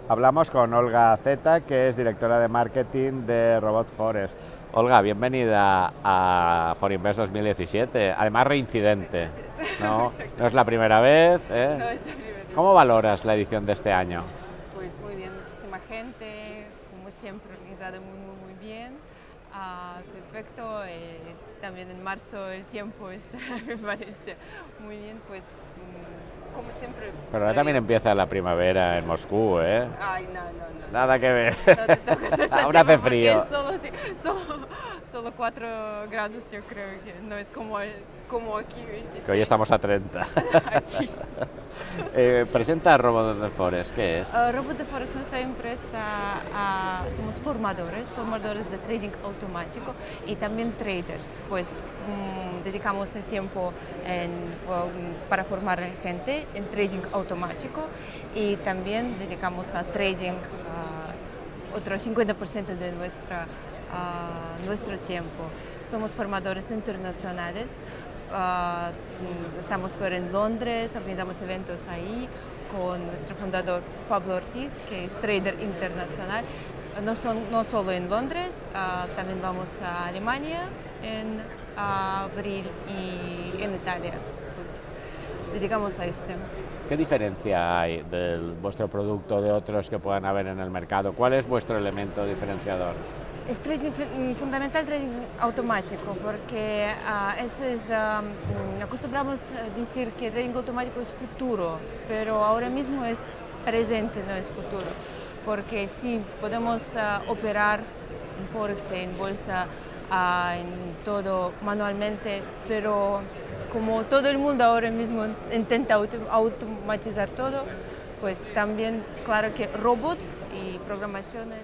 Hablamos con Olga Zeta, que es directora de marketing de Robot Forest. Olga, bienvenida a Forinvest 2017, además reincidente, ¿no? No es la primera vez, ¿eh? No, es la primera vez. ¿Cómo valoras la edición de este año? Pues muy bien, muchísima gente, como siempre, organizado muy bien. Perfecto, también en marzo el tiempo está, me parece muy bien, pues como siempre. Pero ahora también empieza la primavera en Moscú, ¿eh? Ay, no. Nada que ver. No te toques este Ahora tema hace frío. porque es solo 4 grados, yo creo que no es como aquí 26. Que hoy estamos a 30. Sí. Presenta a Robot Forest, ¿qué es? Robot Forest, nuestra empresa, somos formadores de trading automático y también traders, pues dedicamos el tiempo para formar gente en trading automático y también dedicamos a trading otro 50% de nuestro tiempo. Somos formadores internacionales. Estamos fuera en Londres, organizamos eventos ahí con nuestro fundador Pablo Ortiz, que es trader internacional. No solo en Londres, también vamos a Alemania en abril y en Italia. Pues dedicamos a este. ¿Qué diferencia hay de vuestro producto de otros que puedan haber en el mercado? ¿Cuál es vuestro elemento diferenciador? Es fundamental trading automático porque acostumbramos a decir que trading automático es futuro, pero ahora mismo es presente, no es futuro, porque sí podemos operar en Forex, en bolsa, en todo manualmente, pero como todo el mundo ahora mismo intenta automatizar todo, pues también claro que robots y programaciones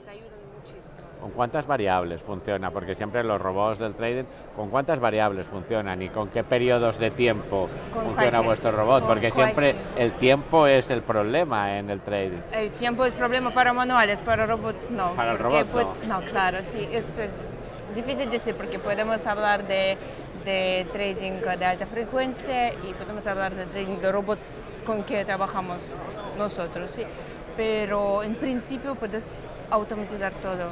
ayudan muchísimo. ¿Con cuántas variables funciona? Porque siempre los robots del trading, ¿con cuántas variables funcionan y con qué periodos de tiempo funciona vuestro robot? Porque siempre el tiempo es el problema en el trading. El tiempo es problema para manuales, para robots no. Para el robot no. No, claro, sí, es difícil decir porque podemos hablar de trading de alta frecuencia y podemos hablar de trading de robots con que trabajamos nosotros, sí. Pero en principio puedes automatizar todo.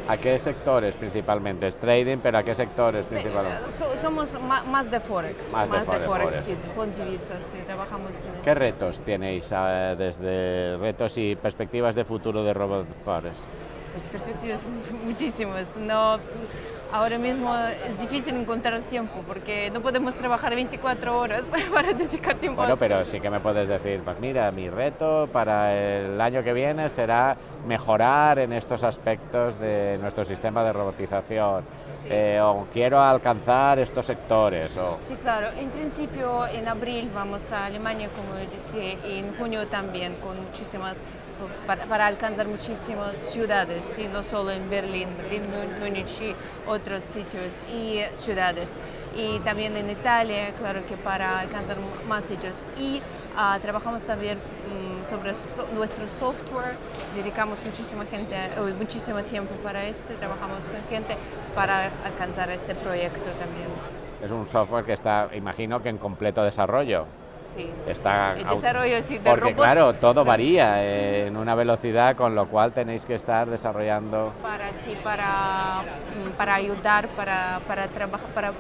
¿A qué sectores principalmente? Es trading, pero ¿a qué sectores principalmente? Somos más de Forex. Más de Forex, sí, con divisas, sí, trabajamos con eso. ¿Qué retos tenéis desde retos y perspectivas de futuro de Robot Forest? Pues perspectivas muchísimas. No, ahora mismo es difícil encontrar tiempo porque no podemos trabajar 24 horas para dedicar tiempo. Bueno, pero sí que me puedes decir, pues mira, mi reto para el año que viene será mejorar en estos aspectos de nuestro sistema de robotización, sí. O quiero alcanzar estos sectores. Sí, claro. En principio, en abril vamos a Alemania, como decía, y en junio también, con muchísimas para alcanzar muchísimas ciudades, ¿sí? No solo en Berlín, Múnich y otros sitios y ciudades. Y también en Italia, claro que para alcanzar más sitios. Y trabajamos también sobre nuestro software, dedicamos muchísimo tiempo para trabajamos con gente para alcanzar este proyecto también. Es un software que está, imagino que en completo desarrollo. Sí, está el desarrollo sí, de porque robots, claro, todo varía en una velocidad, con lo cual tenéis que estar desarrollando para ayudar para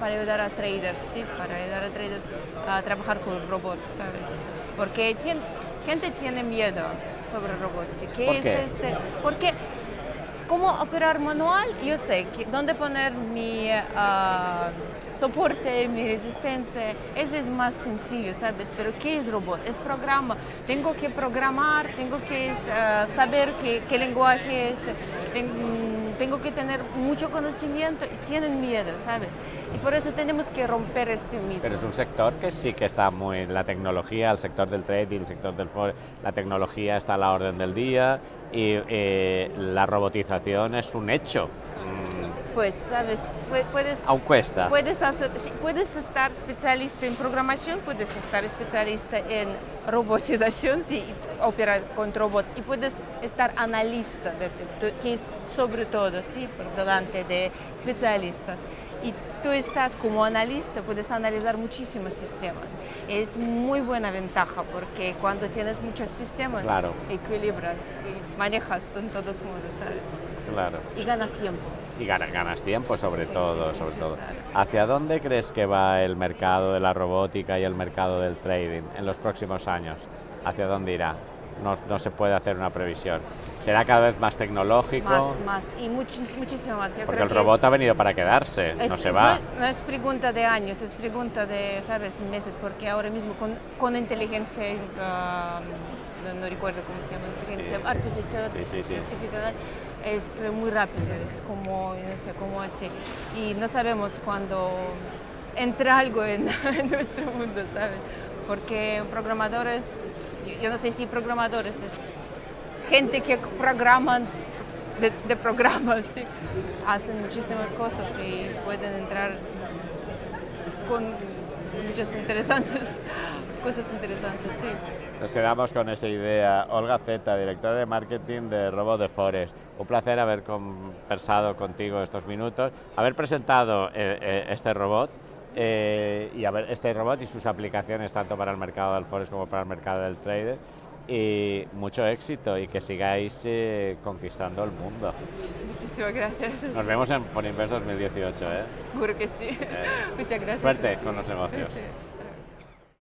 ayudar a traders, sí, para ayudar a traders a trabajar con robots, ¿sabes? Porque gente tiene miedo sobre robots. ¿Por qué? Porque cómo operar manual, yo sé dónde poner mi soporte, mi resistencia, eso es más sencillo, ¿sabes? Pero ¿qué es robot? Es programa. Tengo que programar, tengo que saber qué lenguaje es, tengo que tener mucho conocimiento y tienen miedo, ¿sabes? Y por eso tenemos que romper este mito. Pero es un sector que sí que está muy en la tecnología, el sector del trading, el sector del forex, la tecnología está a la orden del día y la robotización es un hecho. Pues, sabes, puedes... Aún cuesta. Puedes estar especialista en programación, puedes estar especialista en robotización, sí, operar con robots, y puedes estar analista, que es sobre todo, sí, por delante de especialistas. Y tú estás como analista, puedes analizar muchísimos sistemas. Es muy buena ventaja porque cuando tienes muchos sistemas, claro, equilibras y manejas en todos modos, ¿sabes? Claro. Y ganas tiempo. Y ganas tiempo sobre todo. Claro. ¿Hacia dónde crees que va el mercado de la robótica y el mercado del trading en los próximos años? ¿Hacia dónde irá? No se puede hacer una previsión. ¿Será cada vez más tecnológico? Más y muchísimo más. Porque el robot ha venido para quedarse, no se va. No es pregunta de años, es pregunta de, ¿sabes?, meses, porque ahora mismo con inteligencia, no recuerdo cómo se llama, inteligencia artificial, es muy rápido, es como, no sé, como así. Y no sabemos cuándo entra algo en nuestro mundo, ¿sabes? Porque programadores, yo no sé si programadores, es gente que programan de programas, ¿sí? Hacen muchísimas cosas y pueden entrar con muchas cosas interesantes, sí. Nos quedamos con esa idea. Olga Zeta, directora de marketing de Robot de Forest. Un placer haber conversado contigo estos minutos, haber presentado este robot y sus aplicaciones tanto para el mercado del Forest como para el mercado del trader. Y mucho éxito y que sigáis conquistando el mundo. Muchísimas gracias. Nos vemos en Forinvest 2018. Seguro que sí. Muchas gracias. Suerte con los negocios. Sí.